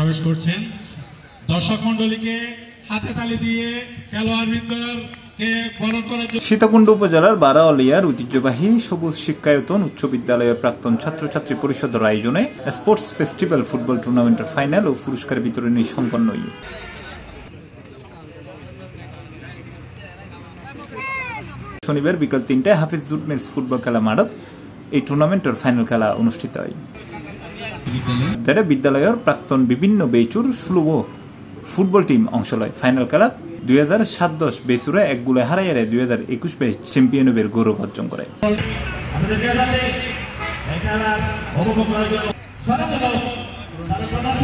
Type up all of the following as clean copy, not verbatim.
প্রবেশ করছেন। দর্শক মণ্ডলীকে হাতে তালি দিয়ে খেলোয়াড়বৃন্দকে বরণ করার জন্য সীতাকুণ্ড উপজেলার বারাওয়ালিয়ার ঐতিহ্যবাহী সবুজ শিক্ষায়তন উচ্চ বিদ্যালয়ের প্রাক্তন ছাত্রছাত্রী পরিষদের আয়োজনে স্পোর্টস ফেস্টিভ্যাল ফুটবল টুর্নামেন্টের ফাইনাল ও পুরস্কার বিতরণী সম্পন্ন। শনিবার বিকাল 3টায় হাফিজ জুট মিলস ফুটবল খেলা মাঠত এই টুর্নামেন্টের ফাইনাল খেলা অনুষ্ঠিত হয়। বিদ্যালয়ের প্রাক্তন বিভিন্ন বেচুর 16 ফুটবল টিম অংশ লয়। ফাইনাল খেলা 2007-10 বেচুরে 1 গোলে হারাইয়া 2021 ব্যাচ চ্যাম্পিয়নের গৌরব অর্জন করে।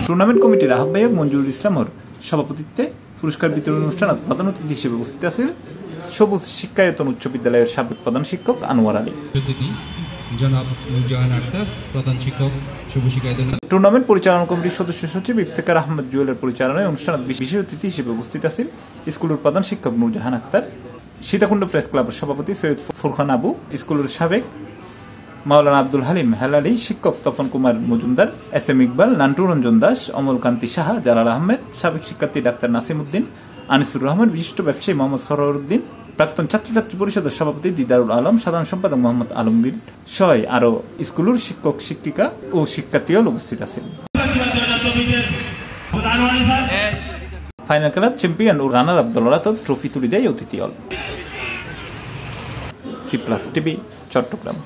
টুর্নামেন্ট কমিটির আহ্বায়ক মঞ্জুরুল ইসলামর সভাপতিত্বে পুরস্কার বিতরণ অনুষ্ঠানত প্রধান অতিথি হিসেবে উপস্থিত আছেন সবুজ শিক্ষায়তন উচ্চ বিদ্যালয়ের সাবেক প্রধান শিক্ষক আনোয়ার আলী। জনাব নূরজাহান আক্তার, প্রধান শিক্ষক, সবুজ শিক্ষায়তন। টুর্নামেন্ট পরিচালনা কমিটির সদস্য সচিব ইফতেখার আহমেদ জুয়েলের পরিচালনায় অনুষ্ঠানে বিশেষ অতিথি হিসেবে উপস্থিত আছেন স্কুলের প্রধান শিক্ষক নূরজাহান আক্তার, সীতাকুণ্ড প্রেস ক্লাবের সভাপতি সৈয়দ ফুরখান আবু, স্কুলের সাবেক মাওলানা আব্দুল হালিম হেলালি, শিক্ষক তপন কুমার মজুমদার, SM ইকবাল, নান্টু রঞ্জন দাস, অমলকান্তি সাহা, জালাল আহমেদ, সাবেক শিক্ষার্থী ডাক্তার নাসিম উদ্দিন, আনিসুর রহমান, বিশিষ্ট ব্যবসায়ী মোহাম্মদ সরোয়ার উদ্দিন, প্রাক্তন ছাত্রছাত্রী পরিষদের সভাপতি দিদারুল আলম, সাধারণ সম্পাদক মোহাম্মদ আলমগীর সহ আরো স্কুলের শিক্ষক শিক্ষিকা ও শিক্ষার্থীও উপস্থিত আছেন। ফাইনাল খেলার চ্যাম্পিয়ন ও রানার আপ দলরা ট্রফি তুলে দেয় অতিথি হল। C+ TV, Chittagong.